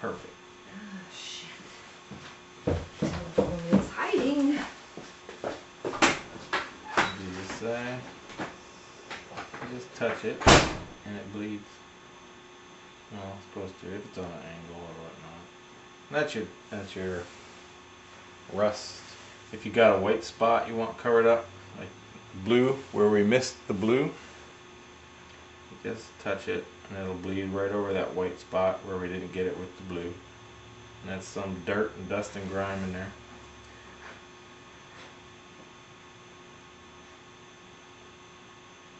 Perfect. Oh, shit. Telephone is hiding. Do this side. Just touch it, and it bleeds. Well, it's supposed to if it's on an angle or whatnot. That's your rust. If you got a white spot you want covered up, like blue, where we missed the blue, you just touch it and it'll bleed right over that white spot where we didn't get it with the blue. And that's some dirt and dust and grime in there.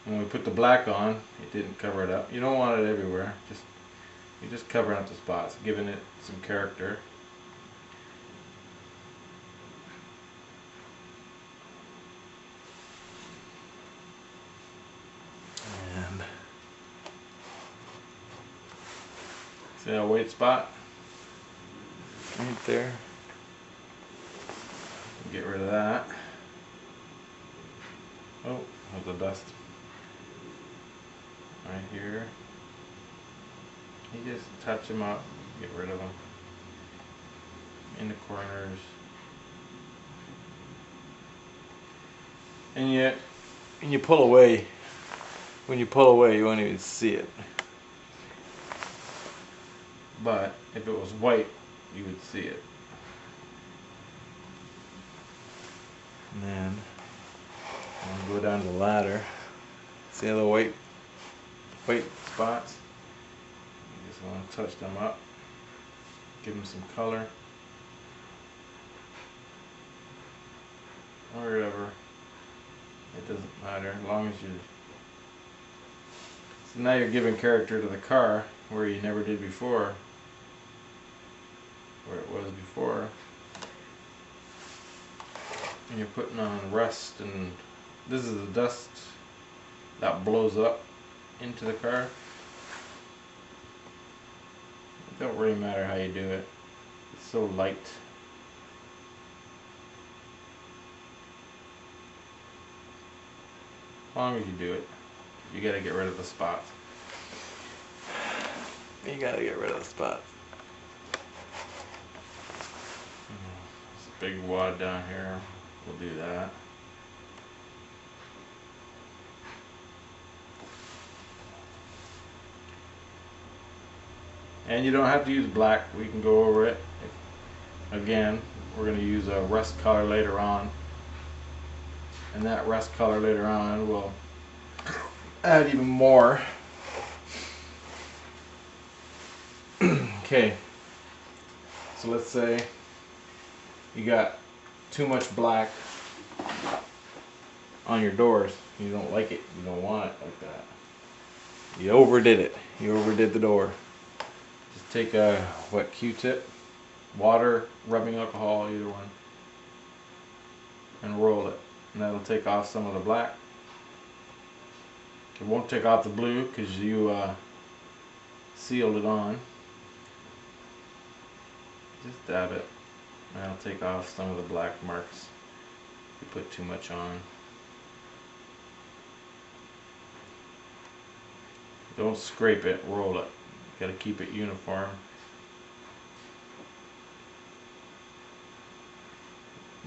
When we put the black on, it didn't cover it up. You don't want it everywhere. You're just covering up the spots, giving it some character. And see that white spot? Right there. Get rid of that. Oh, there's the dust. Right here. You just touch them up, get rid of them. In the corners. And yet, when you pull away, you won't even see it. But if it was white, you would see it. And then I'm gonna go down the ladder. See all the white spots? You just want to touch them up, give them some color, or whatever. It doesn't matter as long as you. So now you're giving character to the car where you never did before, where it was before. And you're putting on rust, and this is the dust that blows up into the car. It don't really matter how you do it. It's so light. As long as you do it. You gotta get rid of the spots. You gotta get rid of the spots. There's a big wad down here. We'll do that. And you don't have to use black. We can go over it. Again, we're going to use a rust color later on. And that rust color later on will add even more. Okay. So let's say you got too much black on your doors. You don't like it. You don't want it like that. You overdid it. You overdid the door. Just take a wet Q-tip, water, rubbing alcohol, either one, and roll it. And that'll take off some of the black. It won't take off the blue because you sealed it on. Just dab it. And that'll take off some of the black marks if you put too much on. Don't scrape it, roll it. You gotta keep it uniform.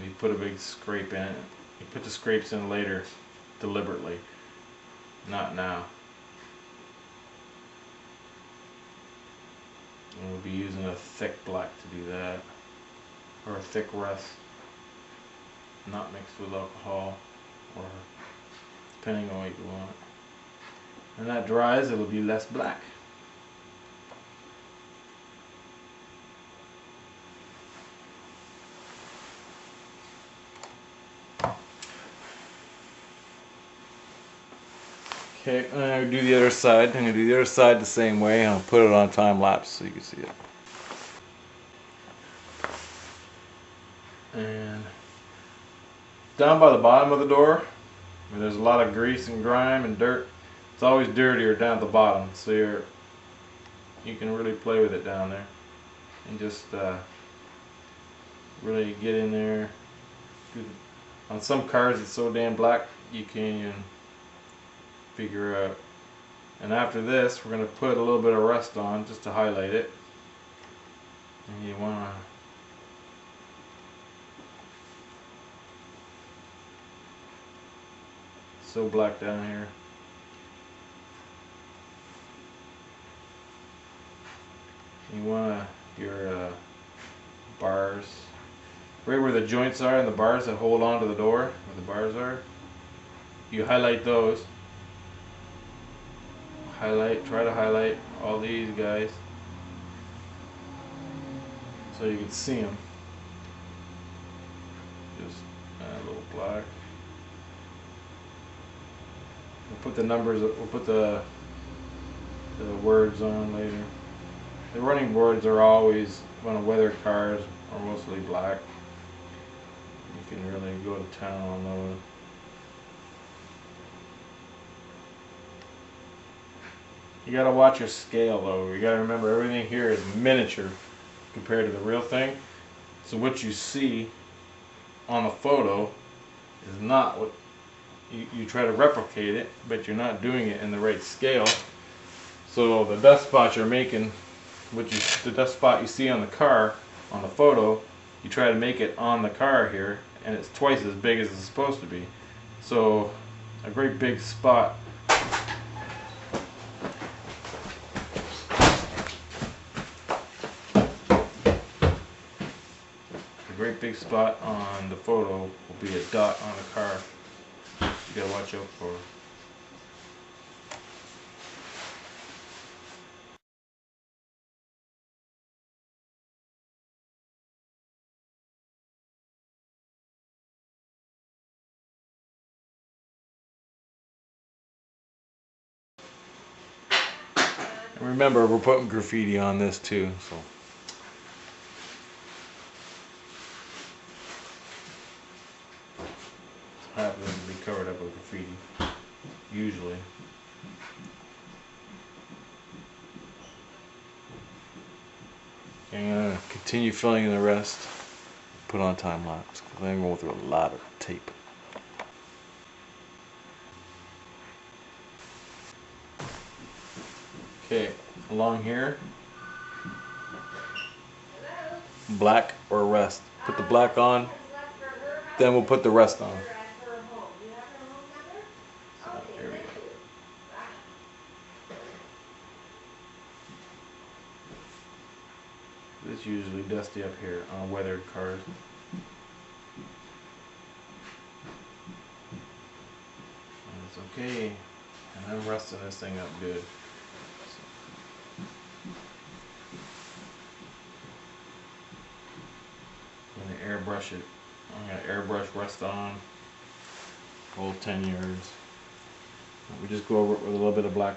You put a big scrape in it. You put the scrapes in later, deliberately, not now. And we'll be using a thick black to do that, or a thick rust, not mixed with alcohol, or depending on what you want. When that dries, it'll be less black. Okay, I'm going to do the other side. I'm going to do the other side the same way, and I'll put it on time lapse so you can see it. And down by the bottom of the door, where there's a lot of grease and grime and dirt, it's always dirtier down at the bottom, so you can really play with it down there, and just really get in there. On some cars it's so damn black you can't even figure out. And after this, we're going to put a little bit of rust on just to highlight it. And you wanna so black down here. You want your bars right where the joints are and the bars that hold on to the door, where the bars are. You highlight those. Try to highlight all these guys so you can see them. Just add a little black. We'll put the numbers. We'll put the words on later. The running boards are always, on weathered cars, are mostly black. You can really go to town on those. You gotta watch your scale though. You gotta remember everything here is miniature compared to the real thing. So what you see on the photo is not what you try to replicate it, but you're not doing it in the right scale. So the dust spot you're making, the dust spot you see on the car, on the photo, you try to make it on the car here, and it's twice as big as it's supposed to be. So a great big spot. A great big spot on the photo will be a dot on the car. You gotta watch out for. And remember, we're putting graffiti on this too, so. It's happens to be covered up with graffiti, usually. I'm gonna continue filling in the rest, put on time lapse, because I'm going through a lot of tape. Okay, along here, black or rest. Put the black on, then we'll put the rest on. So, here we go. It's usually dusty up here on weathered cars. And it's okay, and I'm resting this thing up good. I'm gonna airbrush it. I'm gonna airbrush rust on. Old 10 yards. We just go over it with a little bit of black.